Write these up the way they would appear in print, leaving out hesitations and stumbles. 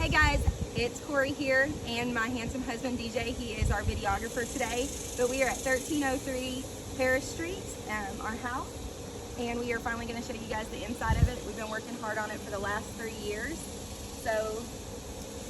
Hey guys, it's Kori here and my handsome husband DJ. He is our videographer today. But we are at 1303 Paris Street, our house, and we are finally going to show you guys the inside of it. We've been working hard on it for the last 3 years. So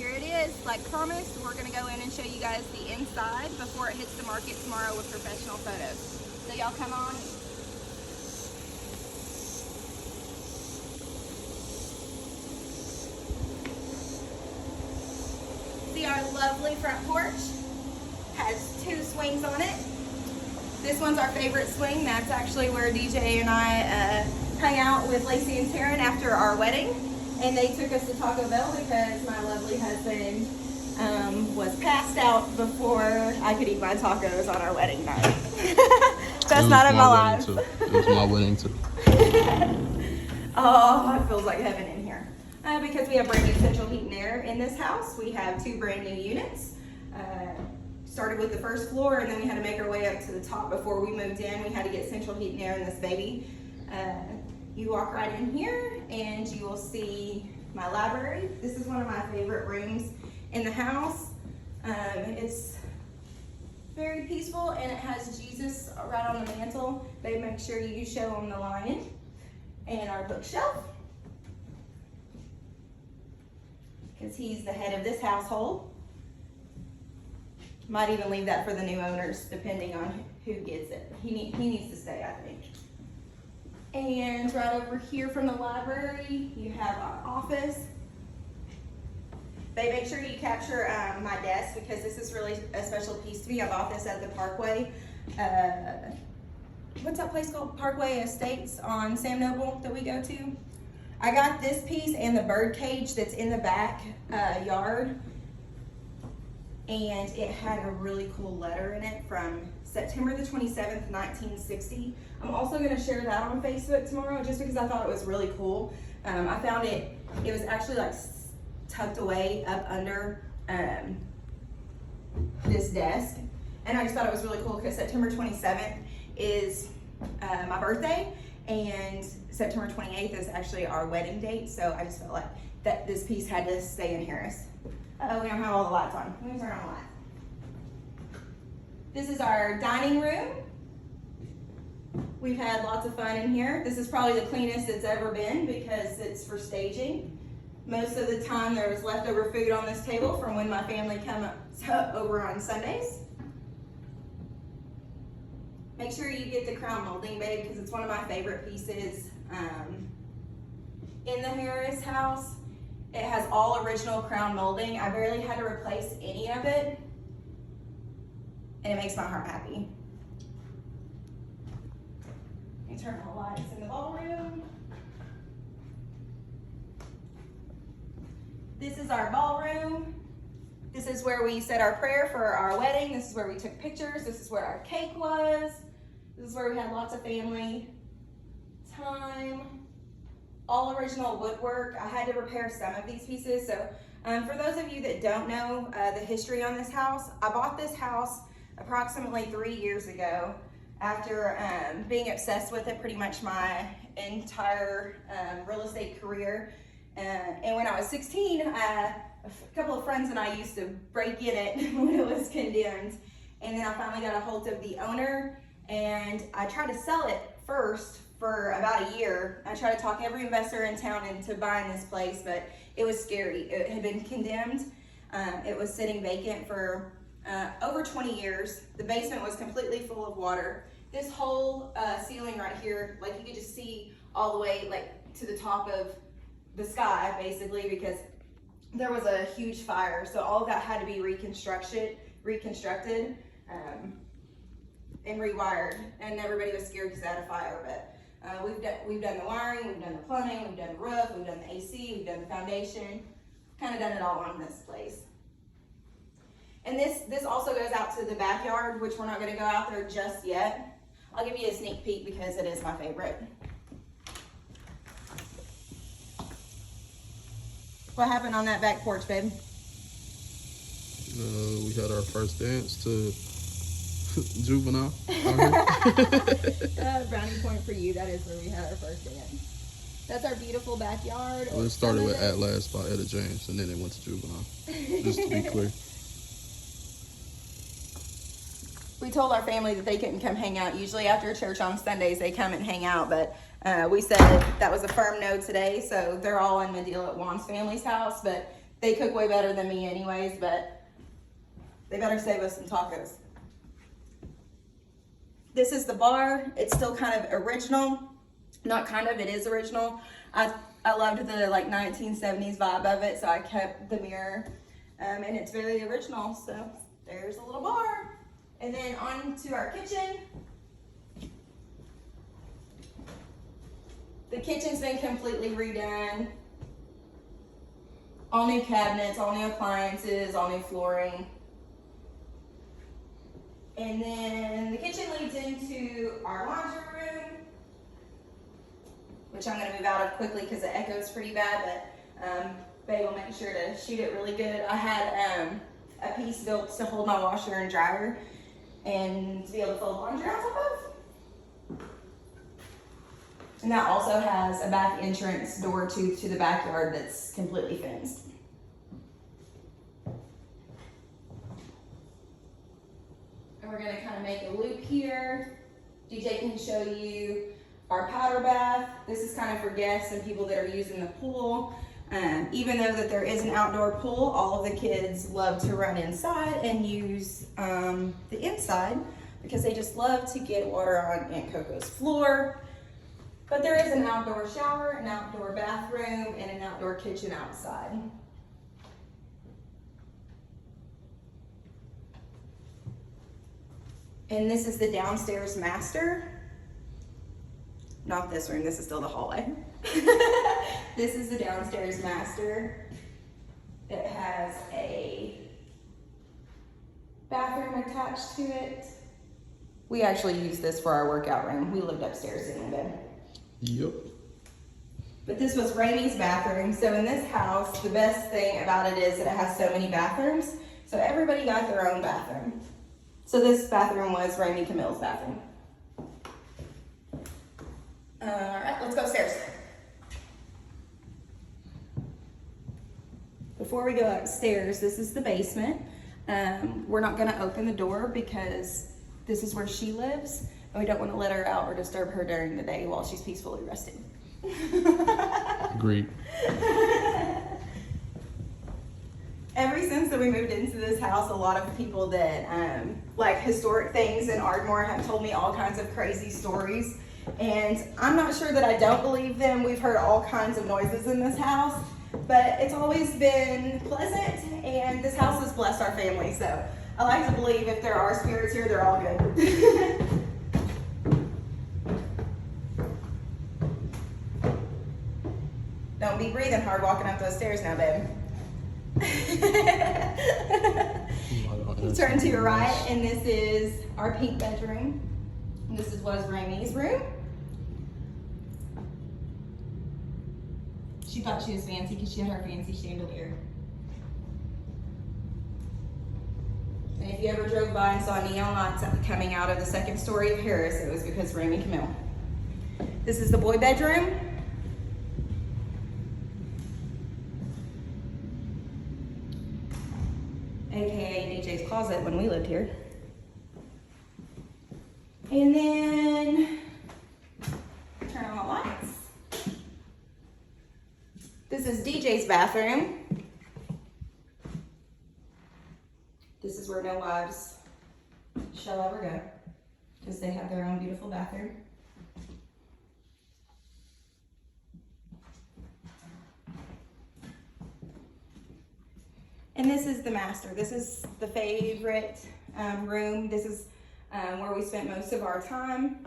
here it is. Like promised, we're going to go in and show you guys the inside before it hits the market tomorrow with professional photos. So y'all come on. See our lovely front porch. Has 2 swings on it. This one's our favorite swing. That's actually where DJ and I hung out with Lacey and Taryn after our wedding. And they took us to Taco Bell because my lovely husband was passed out before I could eat my tacos on our wedding night. Best night of my life. It was my wedding too. Oh, it feels like heaven in here. Because we have brand new central heat and air in this house. We have 2 brand new units. Started with the first floor and then we had to make our way up to the top before we moved in. We had to get central heat and air in this baby. You walk right in here and you will see my library. This is one of my favorite rooms in the house. It's very peaceful and it has Jesus right on the mantle. They make sure you show them the lion. And our bookshelf, because he's the head of this household. Might even leave that for the new owners, depending on who gets it. He needs to stay, I think. And right over here from the library, you have our office. They make sure you capture my desk because this is really a special piece to me. I bought this at the Parkway. What's that place called? Parkway Estates on Sam Noble that we go to. I got this piece and the bird cage that's in the back yard. And it had a really cool letter in it from September the 27th, 1960. I'm also gonna share that on Facebook tomorrow just because I thought it was really cool. I found it was actually like tucked away up under this desk. And I just thought it was really cool because September 27th is my birthday and September 28th is actually our wedding date. So I just felt like that this piece had to stay in Harris. Oh, we don't have all the lights on. Let me turn on the light. This is our dining room. We've had lots of fun in here. This is probably the cleanest it's ever been because it's for staging. Most of the time there was leftover food on this table from when my family come over on Sundays. Make sure you get the crown molding, babe, because it's one of my favorite pieces in the Harris house. It has all original crown molding. I barely had to replace any of it, and it makes my heart happy. Let me turn the lights in the ballroom. This is our ballroom. This is where we said our prayer for our wedding. This is where we took pictures. This is where our cake was. This is where we had lots of family time. All original woodwork. I had to repair some of these pieces. So for those of you that don't know the history on this house, I bought this house approximately 3 years ago after being obsessed with it pretty much my entire real estate career. And when I was 16, a couple of friends and I used to break in it when it was condemned. And then I finally got a hold of the owner and I tried to sell it first for about a year. I tried to talk every investor in town into buying this place, but it was scary. It had been condemned. It was sitting vacant for over 20 years. The basement was completely full of water. This whole ceiling right here, like you could just see all the way like to the top of the sky basically because there was a huge fire. So all of that had to be reconstructed and rewired, and everybody was scared because they had a fire. But we've done the wiring, we've done the plumbing, we've done the roof, we've done the AC, we've done the foundation, kind of done it all on this place. And this also goes out to the backyard, which we're not going to go out there just yet. I'll give you a sneak peek because it is my favorite. What happened on that back porch, babe? We had our first dance to Juvenile. Brownie point for you. That is where we had our first dance. That's our beautiful backyard. Well, it started with At Last by Etta James, and then it went to Juvenile. Just to be clear. We told our family that they couldn't come hang out. Usually after church on Sundays, they come and hang out, but we said that was a firm no today, so they're all in the deal at Juan's family's house, but they cook way better than me anyways, but they better save us some tacos. This is the bar. It's still kind of original. Not kind of, it is original. I loved the like 1970s vibe of it, so I kept the mirror, and it's very original, so there's a little bar. And then on to our kitchen. The kitchen's been completely redone. All new cabinets, all new appliances, all new flooring. And then the kitchen leads into our laundry room, which I'm gonna move out of quickly because the echo's pretty bad, but Babe will make sure to shoot it really good. I had a piece built to hold my washer and dryer and to be able to fold laundry on top of. And that also has a back entrance door to the backyard that's completely fenced. And we're gonna kind of make a loop here. DJ can show you our powder bath. This is kind of for guests and people that are using the pool. Even though that there is an outdoor pool, all of the kids love to run inside and use the inside because they just love to get water on Aunt Coco's floor. But there is an outdoor shower, an outdoor bathroom, and an outdoor kitchen outside. And this is the downstairs master. Not this room, this is still the hallway. This is the downstairs master. It has a bathroom attached to it. We actually use this for our workout room. We lived upstairs in the bed. Yep. But this was Rainey's bathroom. So in this house, the best thing about it is that it has so many bathrooms. So everybody got their own bathroom. So this bathroom was Rainey Camille's bathroom. All right, let's go upstairs. Before we go upstairs, this is the basement. We're not gonna open the door because this is where she lives, and we don't want to let her out or disturb her during the day while she's peacefully resting. Agreed. Ever since that we moved into this house, a lot of people that like historic things in Ardmore have told me all kinds of crazy stories. And I'm not sure that I don't believe them. We've heard all kinds of noises in this house, but it's always been pleasant, and this house has blessed our family. So I like to believe if there are spirits here, they're all good. Don't be breathing hard walking up those stairs now, babe. Turn to your right, and this is our pink bedroom. And this was Rainey's room. She thought she was fancy because she had her fancy chandelier. And if you ever drove by and saw neon lights coming out of the second story of Harris, it was because Rainey Camille. This is the boy bedroom. AKA DJ's closet when we lived here. And then, turn on the lights. This is DJ's bathroom. This is where no wives shall ever go, because they have their own beautiful bathroom. And this is the master. This is the favorite room. This is where we spent most of our time,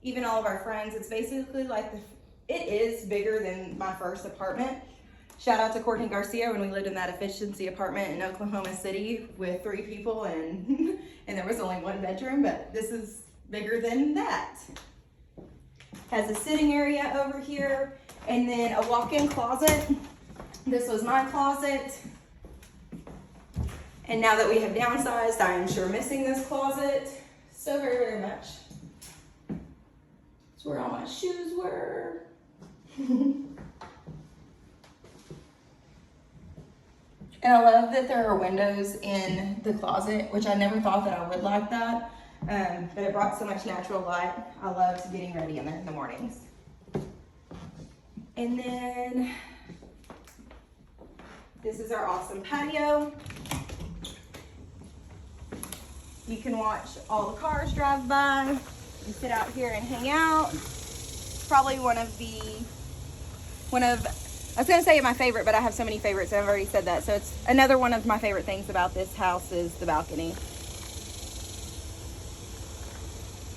even all of our friends. It's basically like it is bigger than my first apartment. Shout out to Courtney Garcia when we lived in that efficiency apartment in Oklahoma City with 3 people and there was only 1 bedroom, but this is bigger than that. Has a sitting area over here and then a walk-in closet. This was my closet. And now that we have downsized, I am sure missing this closet so very, very much. It's where all my shoes were. And I love that there are windows in the closet, which I never thought that I would like that. But it brought so much natural light. I loved getting ready in there in the mornings. And then this is our awesome patio. You can watch all the cars drive by and sit out here and hang out. It's probably I was gonna say my favorite, but I have so many favorites, I've already said that. So it's another one of my favorite things about this house is the balcony.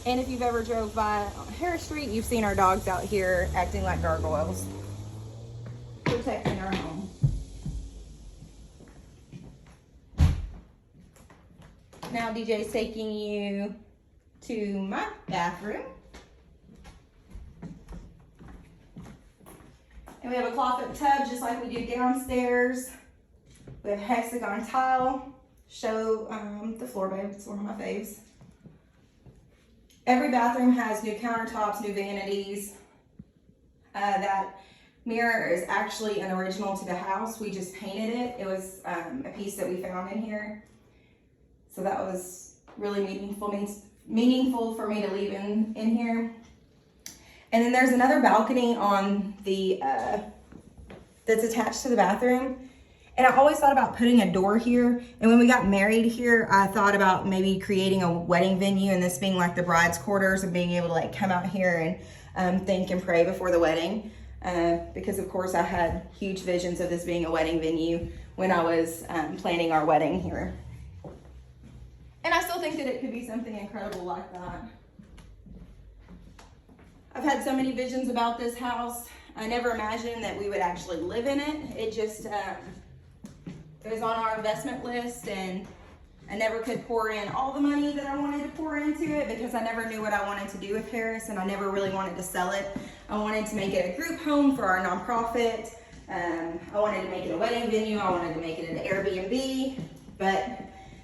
And if you've ever drove by on Harris Street, you've seen our dogs out here acting like gargoyles, protecting our home. Now DJ's taking you to my bathroom. And we have a clawfoot tub just like we do downstairs. We have hexagon tile. Show the floor, babe. It's one of my faves. Every bathroom has new countertops, new vanities. That mirror is actually an original to the house. We just painted it. It was a piece that we found in here. So that was really meaningful for me to leave in here. And then there's another balcony on the that's attached to the bathroom. And I always thought about putting a door here. And when we got married here, I thought about maybe creating a wedding venue and this being like the bride's quarters and being able to like come out here and think and pray before the wedding. Because of course I had huge visions of this being a wedding venue when I was planning our wedding here. And I still think that it could be something incredible like that. I've had so many visions about this house. I never imagined that we would actually live in it. It just it was on our investment list, and I never could pour in all the money that I wanted to pour into it because I never knew what I wanted to do with Harris, and I never really wanted to sell it. I wanted to make it a group home for our nonprofit. I wanted to make it a wedding venue. I wanted to make it an Airbnb, but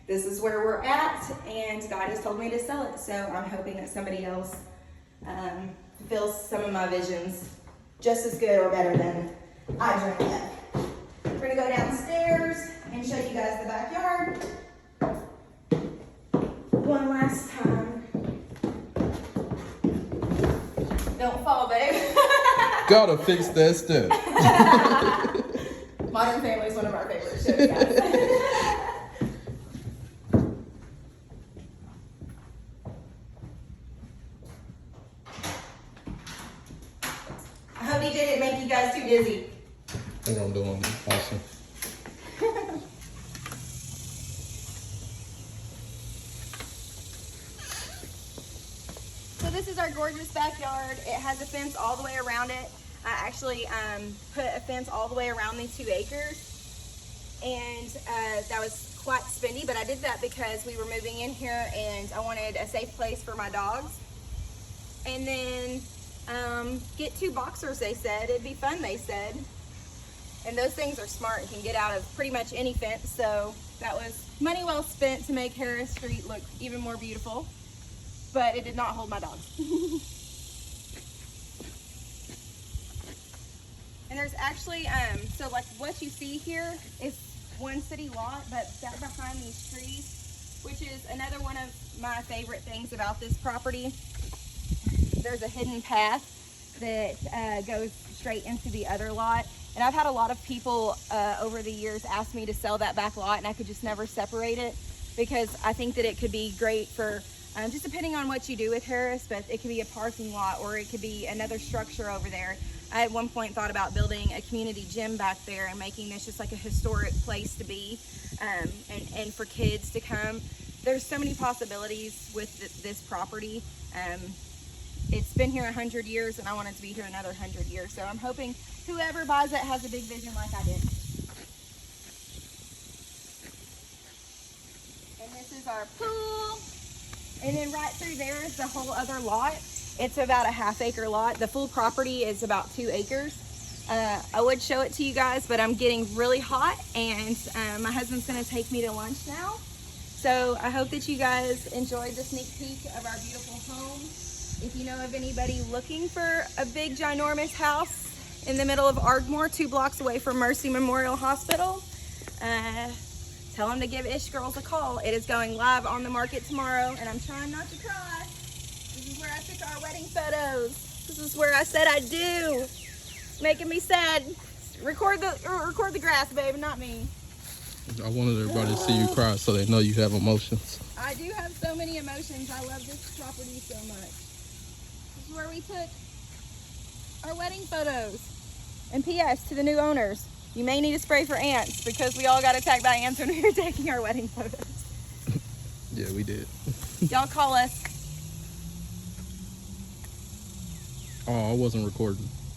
this is where we're at, and God has told me to sell it. So I'm hoping that somebody else fulfills some of my visions just as good or better than I dreamed of. We're gonna go downstairs and show you guys the backyard one last time. Don't fall, babe. Gotta fix that step. Modern Family is one of our favorite shows, guys. I hope DJ didn't make you guys too dizzy. I think I'm doing awesome. So this is our gorgeous backyard. It has a fence all the way around it. I actually put a fence all the way around these 2 acres. And that was quite spendy, but I did that because we were moving in here and I wanted a safe place for my dogs. And then get 2 boxers, they said. It'd be fun, they said. And those things are smart and can get out of pretty much any fence. So that was money well spent to make Harris Street look even more beautiful. But it did not hold my dogs. And there's actually, so like what you see here is one city lot, but that behind these trees, which is another one of my favorite things about this property. There's a hidden path that goes straight into the other lot. And I've had a lot of people over the years ask me to sell that back lot, and I could just never separate it because I think that it could be great for, just depending on what you do with Harris, but it could be a parking lot or it could be another structure over there. I at one point thought about building a community gym back there and making this just like a historic place to be and for kids to come. There's so many possibilities with this property. It's been here 100 years and I want it to be here another 100 years. So I'm hoping whoever buys it has a big vision like I did. And this is our pool. And then right through there is the whole other lot. It's about a ½ acre lot. The full property is about 2 acres. I would show it to you guys, but I'm getting really hot and my husband's gonna take me to lunch now. So I hope that you guys enjoyed the sneak peek of our beautiful home. If you know of anybody looking for a big ginormous house, in the middle of Ardmore, 2 blocks away from Mercy Memorial Hospital. Tell them to give Ish Girls a call. It is going live on the market tomorrow, and I'm trying not to cry. This is where I took our wedding photos. This is where I said I do. It's making me sad. Record the grass, babe, not me. I wanted everybody to see you cry so they know you have emotions. I do have so many emotions. I love this property so much. This is where we took our wedding photos. And P.S. to the new owners, you may need to spray for ants because we all got attacked by ants when we were taking our wedding photos. Yeah, we did. Y'all call us. Oh, I wasn't recording.